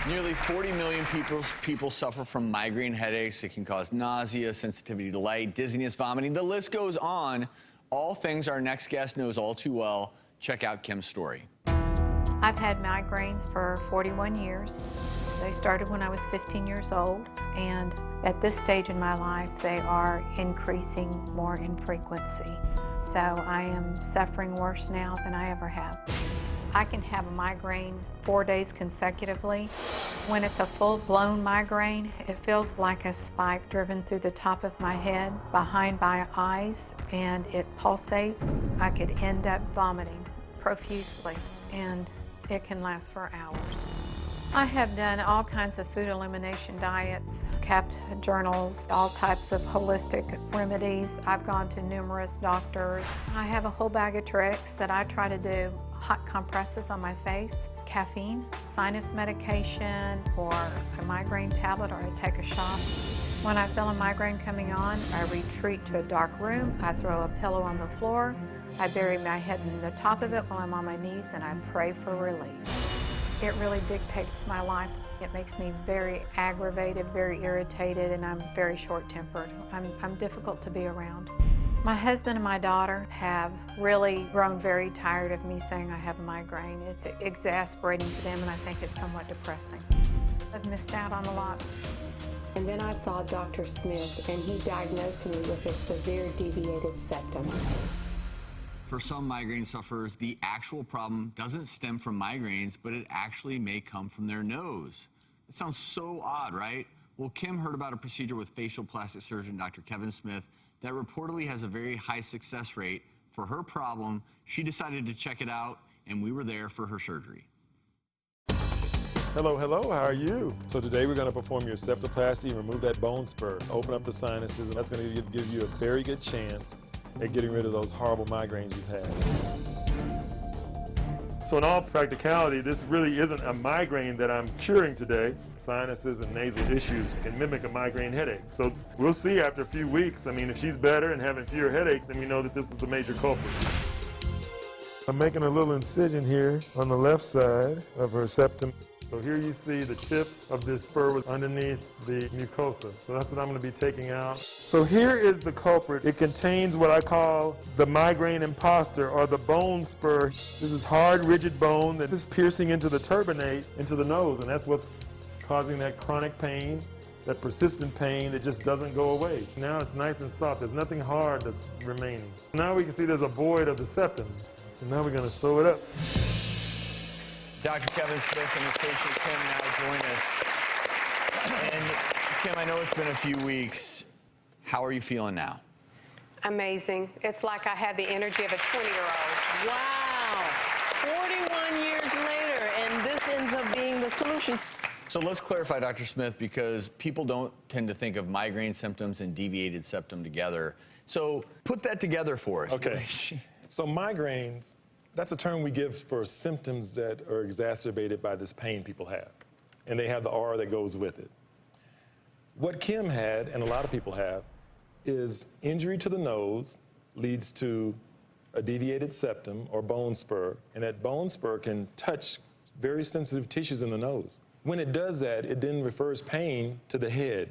Nearly 40 million people suffer from migraine headaches. It can cause nausea, sensitivity to light, dizziness, vomiting. The list goes on. All things our next guest knows all too well. Check out Kim's story. I've had migraines for 41 years. They started when I was 15 years old, and at this stage in my life, they are increasing more in frequency. So I am suffering worse now than I ever have. I can have a migraine 4 days consecutively. When it's a full-blown migraine, it feels like a spike driven through the top of my head, behind my eyes, and it pulsates. I could end up vomiting profusely, and it can last for hours. I have done all kinds of food elimination diets, kept journals, all types of holistic remedies. I've gone to numerous doctors. I have a whole bag of tricks that I try to do. Hot compresses on my face, caffeine, sinus medication, or a migraine tablet, or I take a shot. When I feel a migraine coming on, I retreat to a dark room. I throw a pillow on the floor. I bury my head in the top of it while I'm on my knees, and I pray for relief. It really dictates my life. It makes me very aggravated, very irritated, and I'm very short-tempered. I'm difficult to be around. My husband and my daughter have really grown very tired of me saying I have a migraine. It's exasperating to them, and I think it's somewhat depressing. I've missed out on a lot. And then I saw Dr. Smith, and he diagnosed me with a severe deviated septum. For some migraine sufferers, the actual problem doesn't stem from migraines, but it actually may come from their nose. It sounds so odd, right? Well, Kim heard about a procedure with facial plastic surgeon Dr. Kevin Smith that reportedly has a very high success rate for her problem. She decided to check it out, and we were there for her surgery. Hello, hello, how are you? So today we're going to perform your septoplasty, remove that bone spur, open up the sinuses, and that's going to give you a very good chance at getting rid of those horrible migraines you've had. So in all practicality, this really isn't a migraine that I'm curing today. Sinuses and nasal issues can mimic a migraine headache. So we'll see after a few weeks. I mean, if she's better and having fewer headaches, then we know that this is the major culprit. I'm making a little incision here on the left side of her septum. So here you see the tip of this spur was underneath the mucosa. So that's what I'm going to be taking out. So here is the culprit. It contains what I call the migraine imposter, or the bone spur. This is hard, rigid bone that is piercing into the turbinate, into the nose, and that's what's causing that chronic pain, that persistent pain that just doesn't go away. Now it's nice and soft. There's nothing hard that's remaining. Now we can see there's a void of the septum. So now we're going to sew it up. Dr. Kevin Smith and his patient Kim now join us. And Kim, I know it's been a few weeks. How are you feeling now? Amazing. It's like I had the energy of a 20-year-old. Wow. 41 years later, and this ends up being the solution. So let's clarify, Dr. Smith, because people don't tend to think of migraine symptoms and deviated septum together. So put that together for us. Okay. So migraines, that's a term we give for symptoms that are exacerbated by this pain people have, and they have the aura that goes with it. What Kim had, and a lot of people have, is injury to the nose leads to a deviated septum or bone spur, and that bone spur can touch very sensitive tissues in the nose. When it does that, it then refers pain to the head,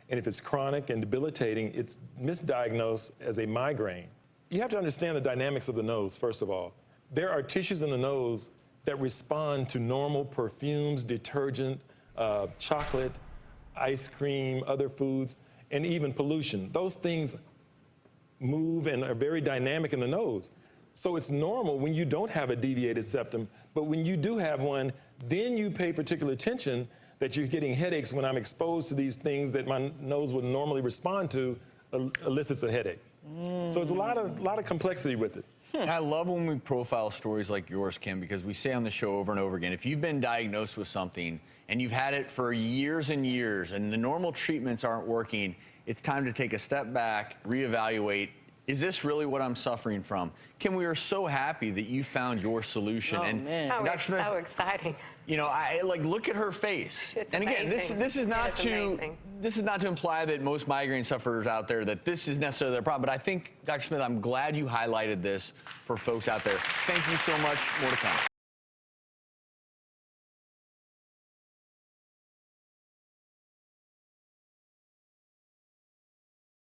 and if it's chronic and debilitating, it's misdiagnosed as a migraine. You have to understand the dynamics of the nose, first of all. There are tissues in the nose that respond to normal perfumes, detergent, chocolate, ice cream, other foods, and even pollution. Those things move and are very dynamic in the nose. So it's normal when you don't have a deviated septum, but when you do have one, then you pay particular attention that you're getting headaches when I'm exposed to these things that my nose would normally respond to, elicits a headache. So it's a lot of complexity with it. I love when we profile stories like yours, Kim, because we say on the show over and over again, if you've been diagnosed with something and you've had it for years and years and the normal treatments aren't working, it's time to take a step back, reevaluate. Is this really what I'm suffering from? Kim, we are so happy that you found your solution. Oh, man. Oh, it's Smith, so exciting. You know, look at her face. It's and again, amazing. this is not to imply that most migraine sufferers out there that this is necessarily their problem. But I think, Dr. Smith, I'm glad you highlighted this for folks out there. Thank you so much. More to come.